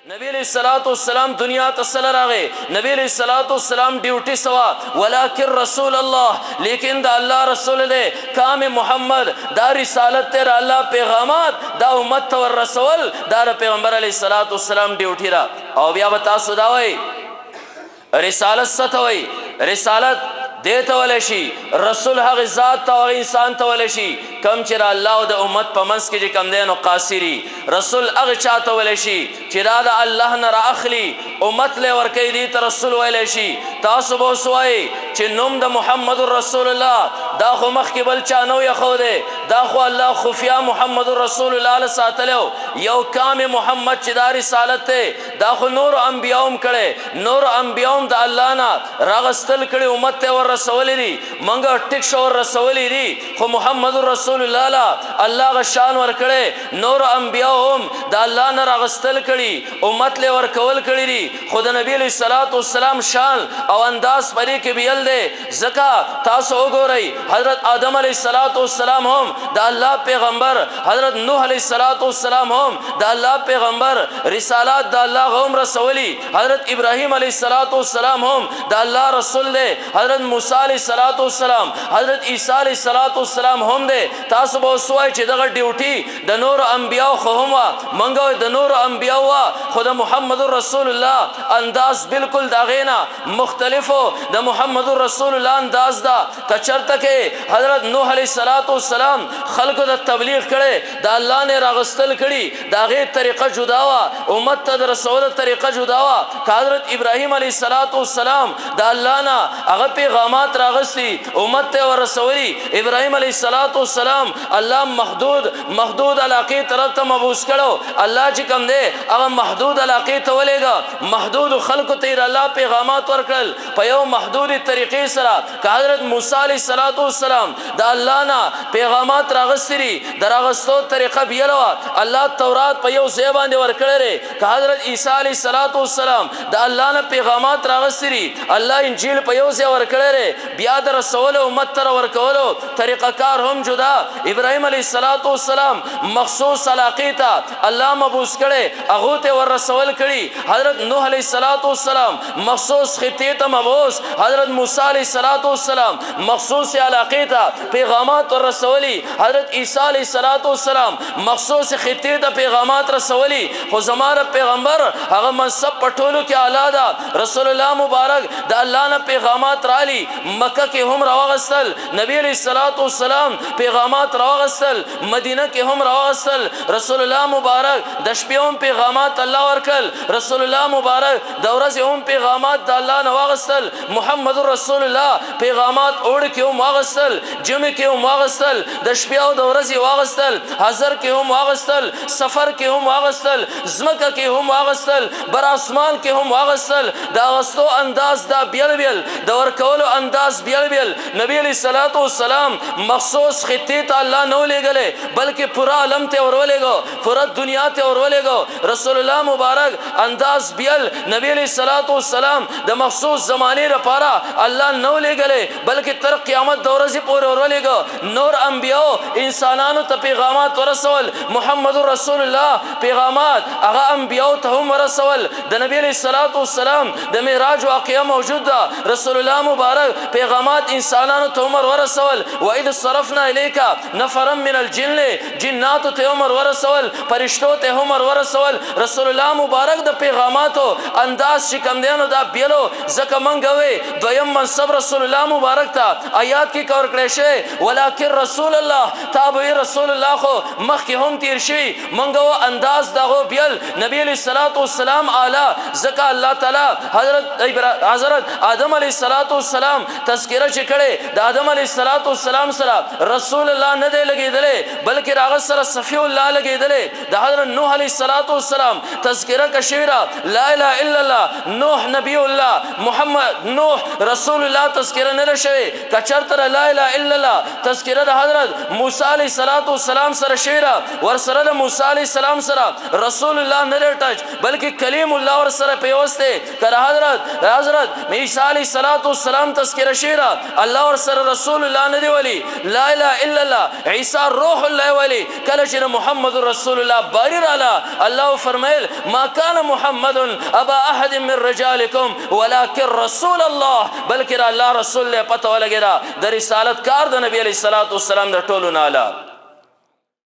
نبی علیہ الصلوۃ والسلام دنیا ته سره راغې نبی علیہ الصلوۃ والسلام ډیوټي سوا ولکن رسول الله لیکن دا الله رسول دی کام محمد دا رسالت تیر الله پیغامات دا امت ته ور رسول دا پیغمبر علیہ الصلوۃ والسلام ډیوټي را او بیا وتا سودا وای رسالت ستوي رسالت دیته ولې شي رسول هغه ذات ته هغه انسان ته ولې شي کم چې الله او د امت په منځ کې چې کم دینو قاصری رسول هغه چاته ولې شي چې دا د الله نه راخلی امت له ور کوي دي ته رسول ولې شي تاسو به سوای چې نوم د محمد رسول الله دا خو مخ کې بل چا نو یخو ده دا خو الله خفیا محمد رسول الله له ساتلو یو کام محمد چې دا رسالت ته دا خو نور انبیاوم کړي نور انبیاوم د الله نه راغستل کړي امت ته ور رسولې دي منګه ټیک شو رسولې دي خو محمد رسول الله لا الله غشان ور کړي نور انبیاوم د الله نه راغستل کړي امت له ور کول کړي دي خود نبی علیہ الصلوۃ والسلام شان او انداز پرې کې بیل دي زکا تاسو وګورئ حضرت آدم علیہ الصلوۃ والسلام هم د الله پیغمبر حضرت نوح علیہ الصلوۃ والسلام هم د الله پیغمبر رسالات د الله هم رسولي حضرت ابراهیم علیہ الصلوۃ والسلام هم د الله رسول دي حضرت موسی علیہ الصلوۃ والسلام حضرت عیسی علیہ الصلوۃ والسلام هم دي تاسو به سوای چې دغه ډیوټي د نور انبیاء خو هم منګو د نور انبیاء خود محمد رسول الله انداز بالکل دا غینا مختلفو د محمد رسول الله انداز دا کچرته کې حضرت نوح علیہ الصلوۃ والسلام خلقو د تبلیغ کړي د الله نه راغستل کړي دا غي طریقه جدا وا امت ته رسول طریقه جدا وا حضرت ابراهیم علیہ الصلوۃ والسلام د الله نه هغه پیغامات راغستي امت ته ورسولي ابراهيم عليه الصلاه والسلام الله محدود علاقه طرف ته مبوس کړو الله چې کوم دی هغه محدود علاقه ته ولېګا محدود خلق ته الله پیغامات ورکړل په یو محدود طریقې سره حضرت موسی عليه السلام د الله نه پیغامات راغستري دراغستو طریقه بیلوا الله تورات په یو ځای باندې ورکړل حضرت عیسی عليه السلام د الله نه پیغامات راغستري الله انجیل په یو ځای ورکړل بیا د رسول امت تر ورکولو طریقه کار هم جدا ابراهيم عليه السلام مخصوص علاقه ته الله مبوس کړي هغه ته ور رسول کړي حضرت نوح عليه السلام مخصوص خطه ته مبوس حضرت موسی عليه السلام مخصوص علاقه ته پیغامات ور رسولي حضرت عیسی عليه السلام مخصوص خطه ته پیغامات رسولي خو زماره پیغمبر هغه منصب پټولو کې اعلی ده رسول الله مبارک د الله نه پیغامات رالی مکه کې هم راوغسل نبی علیہ الصلوۃ والسلام پیغامات راوغسل مدینه کې هم راوغسل رسول الله مبارک د شپې هم پیغامات الله ورکل رسول الله مبارک د ورځې هم پیغامات د الله نه واغسل محمد رسول الله پیغامات اور کې هم واغسل جمعه کې هم واغسل د شپې او د ورځې واغسل حضر کې هم واغسل سفر کې هم واغسل زمکه کې هم واغسل بر اسمان کې هم واغسل دا غستو انداز دا بیل د ورکولو انداز بیل نبی علیہ الصلوۃ والسلام مخصوص خطه ته الله نو لګلې بلکې پورا عالم ته ورولېګو پورا دنیا ته ورولېګو رسول الله مبارک انداز بیل نبی علیہ الصلوۃ والسلام د مخصوص زمانه لپاره الله نو لګلې بلکې تر قیامت د ورځې پورې ورولېګو نور انبیاء انسانانو ته پیغامات ورسول محمد رسول الله پیغامات هغه انبیاء ته هم ورسول د نبی علیہ الصلوۃ والسلام د معراج واقعه موجود ده رسول الله مبارک پیغامات انسانانو ته عمر ورسول واذ صرفنا اليك نفرا من الجن جنات ته عمر ورسول فرشتو ته عمر ورسول رسول الله مبارک د پیغاماتو انداز شکم دینو دا بیلو زکه منګوي دویم منصب رسول الله مبارک ته آیات کې کور کړی شي ولکن رسول الله تابع رسول الله خو مخکې هم تیر شي منګو انداز دغه بیل نبی علیہ الصلوۃ والسلام اعلی زکه الله تعالی حضرت آدم علیہ السلام تذکرہ چې کړي د آدم علیہ السلام سره رسول الله نه دی لګیدلې بلکې راغ سره صفی الله لګیدلې د حضرت نوح علیہ السلام تذکرہ کشیرا لا اله الا الله نوح نبی الله محمد نوح رسول الله تذکرہ نه شوی کچرتر لا اله الا الله تذکرہ د حضرت موسی علیہ السلام سره شیرا ور سره د موسی علیہ السلام سره رسول الله نه ټچ بلکې کلیم الله ور سره پیوسته کړه حضرت عیسی علیہ السلام تذکرہ شیرا الله ور سره رسول الله نه دی ولی لا اله الا الله عیسی روح الله ولی کله چې محمد رسول الله باری رالا الله فرمایل ما کان محمد ابا احد من رجالکم ولکن رسول الله، بلکې الله رسول له پته ولګی دا د رسالت کار د نبی علیه الصلاۃ والسلام د ټولو نه اعلی.